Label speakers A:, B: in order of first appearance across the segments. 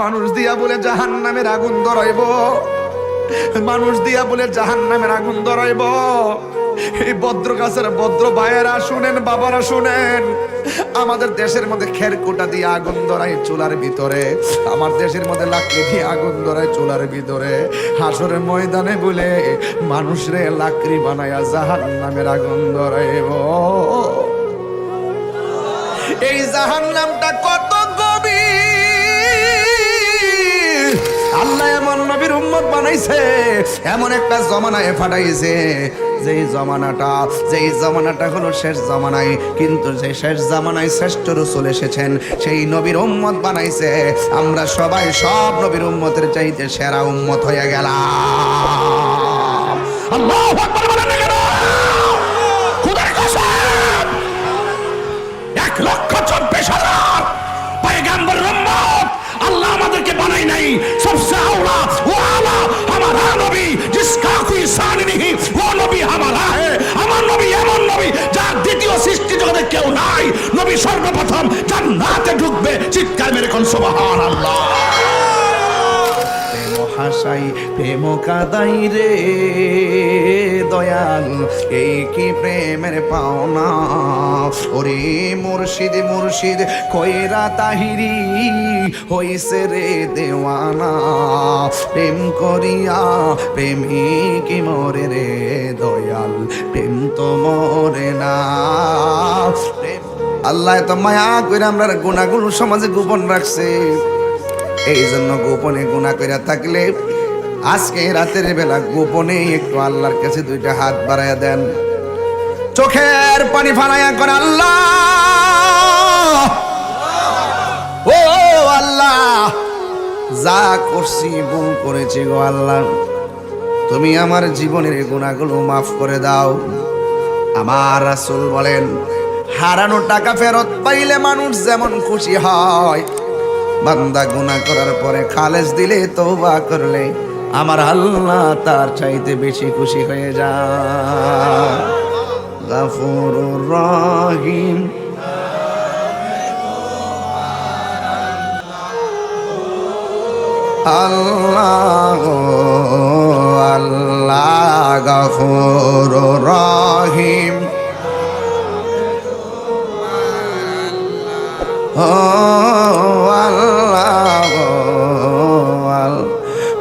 A: মানুষ দিয়া বলে জাহান্নামের আগুন ধরাইব, মানুষ দিয়া বলে জাহান্নামের আগুন ধরাইব। এই ভদ্র গাছের ভদ্র ভাইয়েরা শুনেন, বাবারা শুনেন, আমাদের দেশের মধ্যে খেরকুটা দিয়ে আগুন ধরায় চুলার ভিতরে, আমার দেশের মধ্যে লাকড়ি দিয়ে আগুন ধরায় চুলার ভিতরে। হাসরের ময়দানে বলে মানুষরে লাকড়ি বানায়া জাহান্নামের আগুন ধরাইব। এই জাহান্নামটা কত গভীর! আল্লাহ এমন নবীর উম্মত বানাইছে, এমন একটা জমানায় ফাটাইছে, যেই জমানাটা হলো শেষ জামানায়। কিন্তু সেই শেষ জামানায় শ্রেষ্ঠ রাসূল এসেছেন, সেই নবীর উম্মত বানাইছে। আমরা সবাই সব নবীর উম্মতের চাইতে সেরা উম্মত হয়ে গেলাম। আল্লাহু আকবার বলেন না কেন? খোদার কসম, 1,24,000 পয়গম্বরের উম্মত আল্লাহ আমাদেরকে বানাই নাই। সবসে আওলা ও আলা হামারা নবী, জিসকা কোই শান নেহি ও নবী হামারা है। আমার নবী এমন নবী যার দ্বিতীয় সৃষ্টি জগতে কেউ নাই। নবী সর্বপ্রথম জান্নাতে ঢুকবে। চিৎকার মেরে কোন সুবহানাল্লাহ। হাসাই প্রেম কাদাই রে দয়াল, এই কি প্রেমের পাওনা। ওরে মুর্শিদ মুর্শিদ কইরা তাহিরি হইছে রে দেওয়ানা। প্রেম করিয়া প্রেমিক মরে রে দয়াল, প্রেম তো মরে না। আল্লাহ তো মায়া কইরা আমরা গুনাহগুলো সমাজে গোপন রাখছে। এই জন্য গোপনে গুনাহ কইরা থাকলে আজকে রাতের বেলা গোপনে একটু আল্লাহর কাছে দুইটা হাত বাড়ায়া দেন, চোখের পানি ফালাইয়া কর, আল্লাহ ও আল্লাহ, যা করছি ভুল করেছি গো আল্লাহ, তুমি আমার জীবনের গুনাহগুলো মাফ করে দাও। আমার রাসূল বলেন, হারানো টাকা ফেরত পাইলে মানুষ যেমন খুশি হয়, বান্দা গুনাহ করার পরে খালেস দিলে তওবা করলে আমার আল্লাহ তার চাইতে বেশি খুশি হয়ে যায়। গফুরুর রহিম, আল্লাহ আল্লাহ গফুরুর রহিম,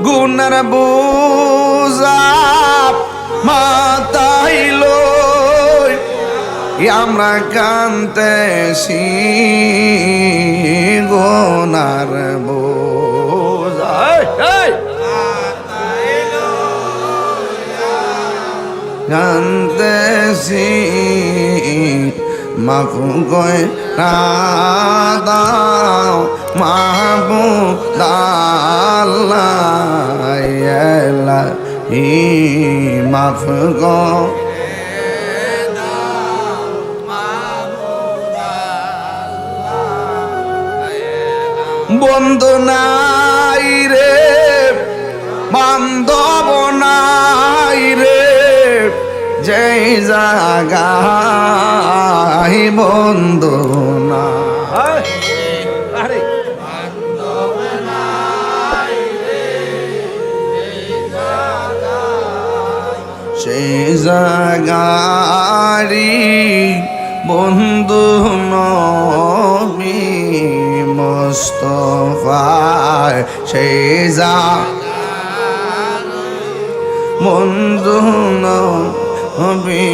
A: গুনার বোঝা মাথায় লই আমরা কাঁদতেছি, গুনার বোঝা কাঁদতেছি, মাফ করে দাও মাহবুব আল্লাহ, মাফ গো বন্ধু নাই রে, বান্ধব নাই রে, যেই জায়গায় বন্ধু না, সেই জায়গারি বন্ধু নবী মুস্তাফা, সেই বন্ধু নবী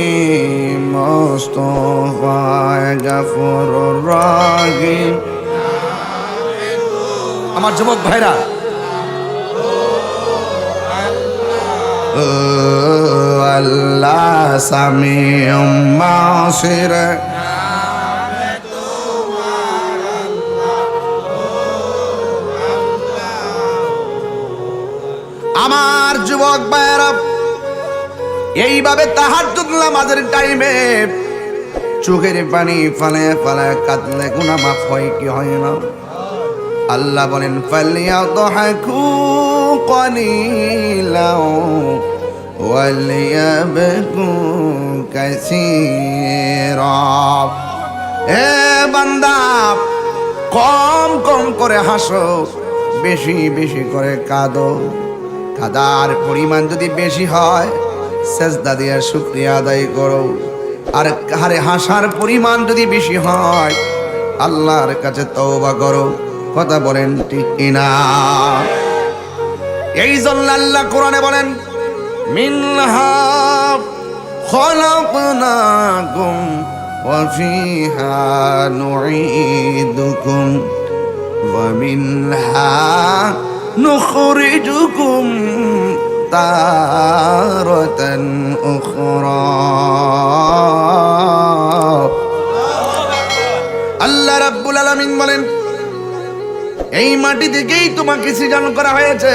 A: মুস্তাফা, গফুরুর রহিম। আমার যুবক ভাইরা, আল্লাহ সামিউম বাসির, আমার যুবক ভাইরা, এইভাবে তাহাজ্জুদ নামাজের টাইমে চোখের পানি ফালায় ফালায় কাঁদলে গুনাহ মাফ হয় কি হয় না? আল্লাহ বলেন, ফালিয়াদহাকু কলিলাও ওয়ালিয়াবকু কাসীরা। এ বান্দা, কম কম করে হাসো, বেশি বেশি করে কাঁদো। কাদার পরিমাণ যদি বেশি হয় সেজদা দিয়ে শুকরিয়া আদায় করো। আর হারে হাসার পরিমাণ যদি বেশি হয় আল্লাহর কাছে তওবা করো। কথা বলেন ঠিক কিনা? এই জন্য আল্লাহ কোরআনে বলেন, মিনহা খলাকনাকুম ওয়া ফিহা নুঈদুকুম ওয়া মিনহা নুখরিজুকুম তারাতান উখরা। আল্লাহ রাব্বুল আলামিন বলেন, এই মাটি থেকেই তোমাকে সৃজন করা হয়েছে,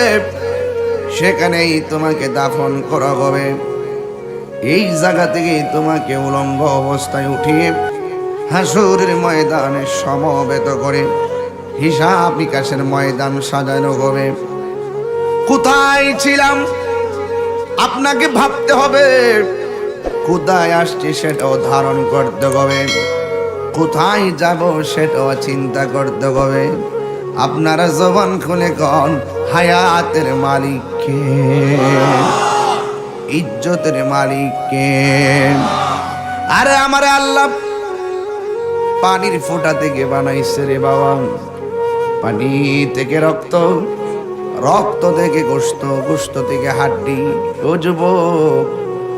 A: সেখানেই তোমাকে দাফন করা হবে। এই জায়গা থেকেই তোমাকে উলঙ্গ অবস্থায় উঠিয়ে হাসরের ময়দানে সমবেত করে হিসাব নিকাশের ময়দান সাজানো হবে। কোথায় ছিলাম আপনাকে ভাবতে হবে, কোথায় আসছি সেটাও ধারণ করতে হবে, কোথায় যাব সেটাও চিন্তা করতে হবে। আপনারা জবান খুলে কন, হায়াতের মালিক কে? ইজ্জতের মালিক কে? আরে আমার আল্লাহ পানির ফোঁটা থেকে বানাইছে রে বাবা, পানি থেকে রক্ত, রক্ত থেকে গোশত, গোশত থেকে হাড্ডি। ও যুবক,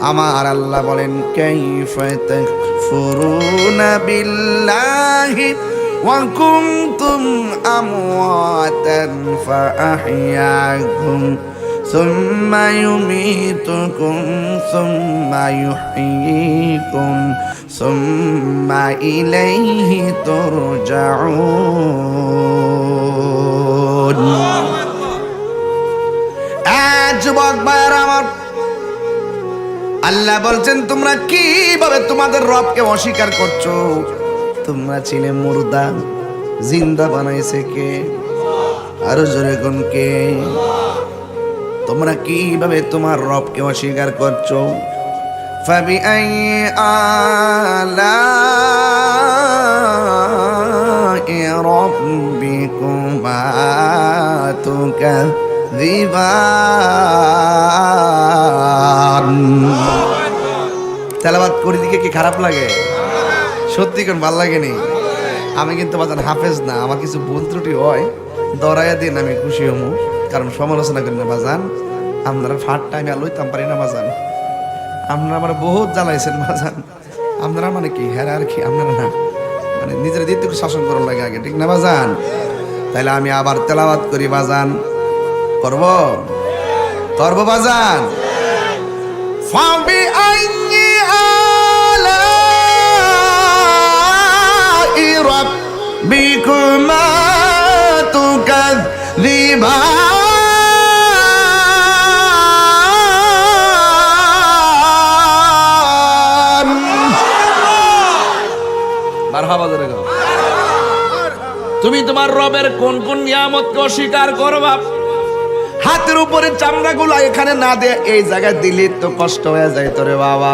A: আমার আল্লাহ বলেন, কাইফা তাকফুরুনা বিল্লাহি ওয়া কুনতুম আমওয়াতান ফাআহইয়াকুম সুম্মা ইউমীতুকুম সুম্মা ইউহয়ীকুম সুম্মা ইলাইহি তুরজাউন। যুবক ভাইরা আমার, আল্লাহ বলছেন তোমরা কিভাবে তোমাদের রবকে অস্বীকার করছো? তোমরা ছিলে মুর্দা, জিন্দা বানাইছে কে? আরো জোরে কোন কে? তোমরা কিভাবে তোমার রবকে অস্বীকার করছো? ফাবিআইয়ি আলাই রাব্বিকুমা তুকাযিবান। তেলাওয়াত করে দিকে কি খারাপ লাগে? সত্যি কোন ভাল লাগেনি? আমি কিন্তু বাজান হাফেজ না, আমার কিছু ভুল ত্রুটি হয় দরাইয়া দিন, আমি খুশি হমু, কারণ সমালোচনা করি না বাজান। আপনারা ফাটটা আমি লইতাম পারি না বাজান, আপনারা আমার বহুত জ্বালাইছেন বাজান। আপনারা মানে কি হ্যাঁ আর কি, আপনারা না মানে নিজের দিতে শাসন করার লাগে আগে, ঠিক না বাজান? তাইলে আমি আবার তেলাওয়াত করি বাজান। করব করব বাজান। ফাবিআইয়ি আলাই রাব্বিকুমা তুকাযিবান। মারহাবা জোরে গাও। তুমি তোমার রবের কোন কোন নিয়ামতকে অস্বীকার করবা? হাতের উপরে চামড়াগুলো এখানে না দিয়ে এই জায়গায় দিলে তো কষ্ট হয়ে যায় তোরে বাবা।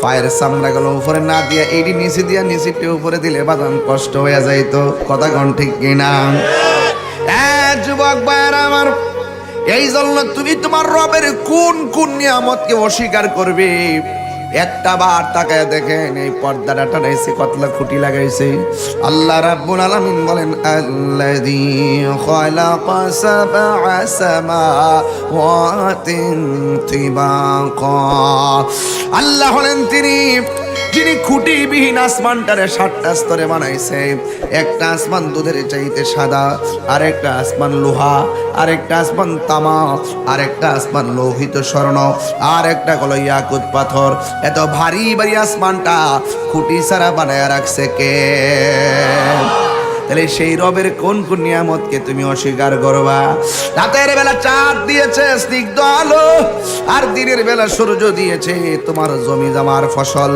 A: পায়ের চামড়াগুলো উপরে না দিয়ে এইটি নিচে দিয়া নিচেটি উপরে দিলে বাদাম কষ্ট হয়ে যায় তো। কথা কোন ঠিক কিনা? যুবক ভাইরা আমার, এই জন্য তুমি তোমার রবের কোন কোন নিয়ামতকে অস্বীকার করবে? একটা বার তাকায় দেখেন, এই পর্দাটা টানাইছে, কতলা খুঁটি লাগাইছে। আল্লাহ রাব্বুল আলামিন বলেন, আল্লাযী খালাকা সাবআ সামাওয়াতিন তিবাকা। আল্লাহ হলেন তিনি যিনি খুঁটিবিহীন আসমানটারে 7টা স্তরে বানাইছে। একটা আসমান দুধের চাইতে সাদা, আর একটা আসমান লোহা, আর একটা আসমান তামা, আর একটা আসমান লোহিত স্বর্ণ, আর একটা হলো ইয়াকুত পাথর। এত ভারী ভারী আসমানটা খুঁটি ছাড়া বানায় রাখছে কে? তাহলে সেই রবের কোন কোন নিয়ামতকে তুমি অস্বীকার করবা? রাতের বেলা চাঁদ দিয়েছে স্নিগ্ধ আলো, আর দিনের বেলা সূর্য দিয়েছে তোমার জমি জমার ফসল,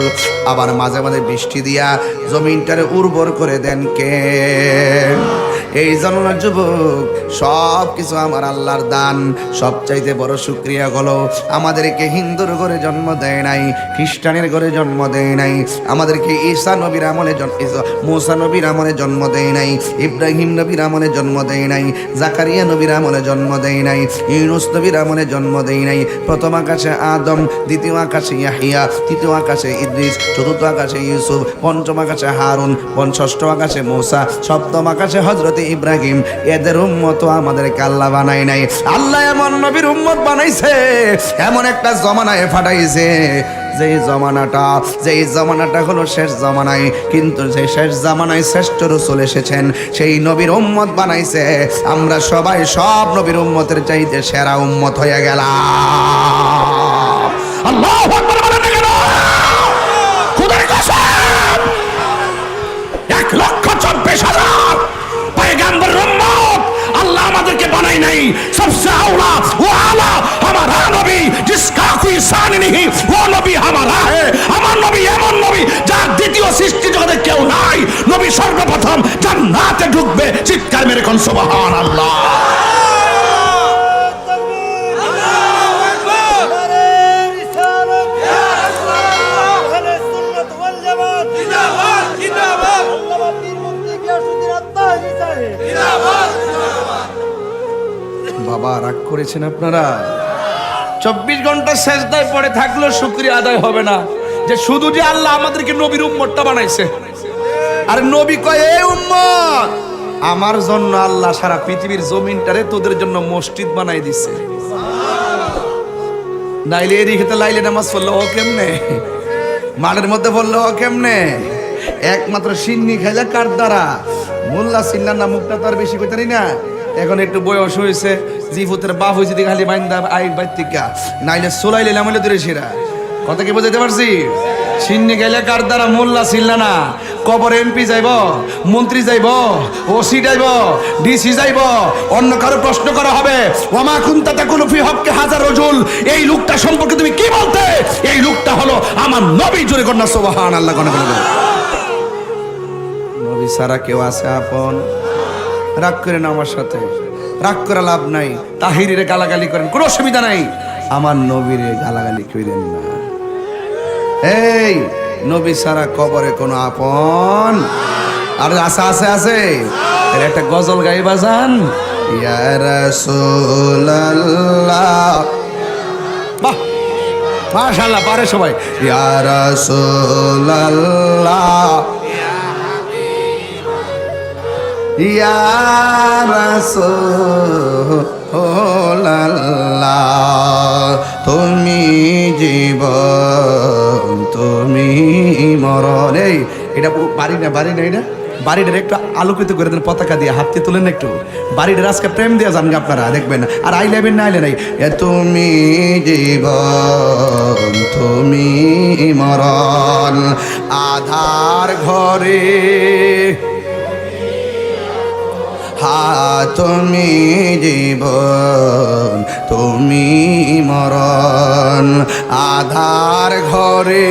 A: আবার মাঝে মাঝে বৃষ্টি দিয়া জমিনটারে উর্বর করে দেন কে? এই জন্য যুবক, সব কিছু আমার আল্লাহর দান। সবচাইতে বড় শুকরিয়া হলো আমাদেরকে হিন্দুর ঘরে জন্ম দেয় নাই, খ্রিস্টানের ঘরে জন্ম দেয় নাই, আমাদেরকে ঈসা নবীর আমলে মুসা নবীর আমলে জন্ম দেয় নাই, ইব্রাহিম নবীর আমলে জন্ম দেয় নাই, জাকারিয়া নবীর আমলে জন্ম দেয় নাই, ইউনুস নবীর আমলে জন্ম দেয় নাই। প্রথম আকাশে আদম, দ্বিতীয় আকাশে ইয়াহিয়া, তৃতীয় আকাশে ইদ্রিস, চতুর্থ আকাশে ইউসুফ, পঞ্চম আকাশে হারুন, ষষ্ঠ আকাশে মূসা, সপ্তম আকাশে হযরতে ইব্রাহিম। এদের উম্মত আমাদেরকে আল্লাহ বানায় নাই, আল্লাহ এমন নবীর উম্মত বানাইছে, এমন একটা জমানায় পাঠাইছে যেই জমানাটা হলো শেষ জমানায়। কিন্তু সেই শেষ জামানায় শ্রেষ্ঠ রাসূল এসেছেন, সেই নবীর উম্মত বানাইছে। আমরা সবাই সব নবীর উম্মতের চাইতে সেরা উম্মত হয়ে গেলাম। আল্লাহু আকবার বলেন না কেন? খোদার কসম, 1,24,000 পয়গম্বর উম্মত আল্লাহ আমাদেরকে বানাই নাই। সবসে আওলা ও আলা हमारा नबी जिसका कोई शान नहीं वो नबी हमारा है। আমার নবী এমন নবী যার দ্বিতীয় সৃষ্টি জগতে কেউ নাই। নবী সর্বপ্রথম জান্নাতে ঢুকবে, চিৎকার মেরে কোন সুবহানাল্লাহ। বাবা রাগ করেছেন আপনারা? 24 ঘন্টা সেজদায় পড়ে থাকলো শুকরিয়া আদায় হবে না যে শুধু যে আল্লাহ আমাদেরকে নবীর উম্মতটা বানাইছে। আর নবী কয়, এই উম্মত আমার জন্য আল্লাহ সারা পৃথিবীর জমিনটারে তোদের জন্য মসজিদ বানাই দিছে। নাইলে এদিকে লাইলে নামাজ পড়লো ও কেমনে, মাঠের মধ্যে পড়লো ও কেমনে? একমাত্র সিন্নি খাইলে কার দ্বারা? মোল্লা সিন্নার না, মুখটা তো আর বেশি কইতারি না। এখন একটু বয়স হয়েছে, জিফুতের বাপ হয়েছে দিকে খালি বাইন্দা আই বাইতিকা, নাইলে সোলাই লেলাম হইলে দূরে সেরা কথা কি বোঝাতে পারছি? সিন্নি গেলে কার দ্বারা? মোল্লা ছিল্লা না। কবর এমপি যাইব, মন্ত্রী যাইব, ওসি যাইব, ডিসি যাইব, অন্য কারো প্রশ্ন করা হবে, ওমা কুনতা তাকুলু ফি হক্কি হাজার রাজুল, এই লোকটা সম্পর্কে তুমি কি বলতে? এই লোকটা হলো আমার নবী। জোরে কর না সুবহানাল্লাহ। কোন নবী সারা কেউ আছে আপন? রাগ করেন আমার সাথে, রাগ করে লাভ নাই। তাহিরিরে গালাগালি করেন, কোনো অসুবিধা নাই, আমার নবীরে গালাগালি করেন না। এই নবী সারা কবরে কোনো আপন আর আশা আছে? আছে এর একটা গজল গাই বাজান, ইয়া রাসূলুল্লাহ। বাহ মাশাআল্লাহ, পারে সবাই। ইয়া রাসূলুল্লাহ, ইয়া রাসূলুল্লাহ, তুমি জীবন তুমি মরণ। এই এটা বাড়ি না, বাড়ি না, এটা বাড়িটার একটু আলোকিত করে দেন পতাকা দিয়ে, হাতে তুলেন একটু। বাড়িটার আজকে প্রেম দিয়ে যান আপনারা, দেখবেন। আর আইলেবেন না, আইলে নাই। তুমি জীবন তুমি মরণ, আধার ঘরে তুমি জীবন তুমি মরণ, আধার ঘরে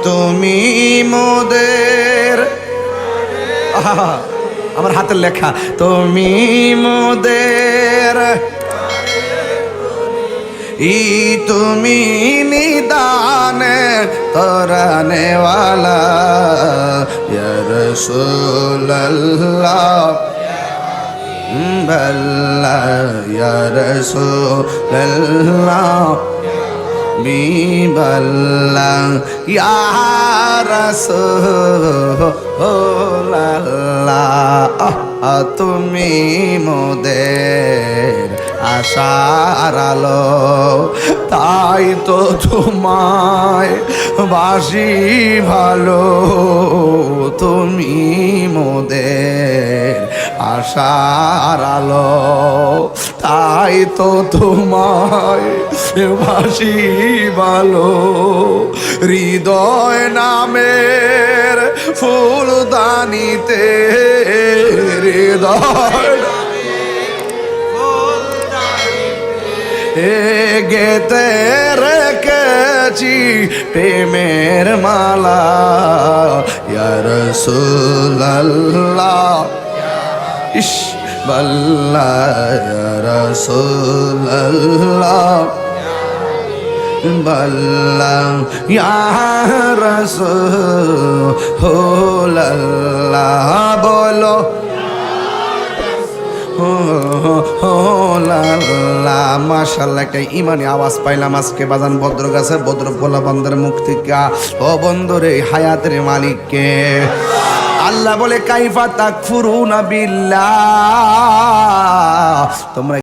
A: তুমি মোদের। আমার হাতের লেখা, তুমি মোদের তুমি নিদানে তরানেওয়ালা, ইয়া রাসূলুল্লাহ বাল্লাহ, ইয়া রাসূলুল্লাহ বিবাল্লাহ, ইয়া রাসূলুল্লাহ। তুমি মোদের আশার আলো, তাই তো তোমায় বাসি ভালো। তুমি মোদের আশার আলো, তাই তো তোমায় বাসি ভালো। হৃদয় নামের ফুলদানিতে, হৃদয় গেতে রেখেছি পড়েছি প্রেমের মালা ইয়া রাসূলুল্লাহ ইশ বাল্লা ইয়া রাসূলুল্লাহ বাল্লা ইয়া রাসূলুল্লাহ বলো মাশাআল্লাহ একটা ইমানি আওয়াজ পাইলাম আজকে বাজান ভদ্র গাছে ভদ্র পোলা বন্ধের মুখ থেকে। ও বন্ধুরে হায়াতের মালিককে আল্লাহ বলে কাইফা তাকফুরুনা বিল্লাহ, তোমরা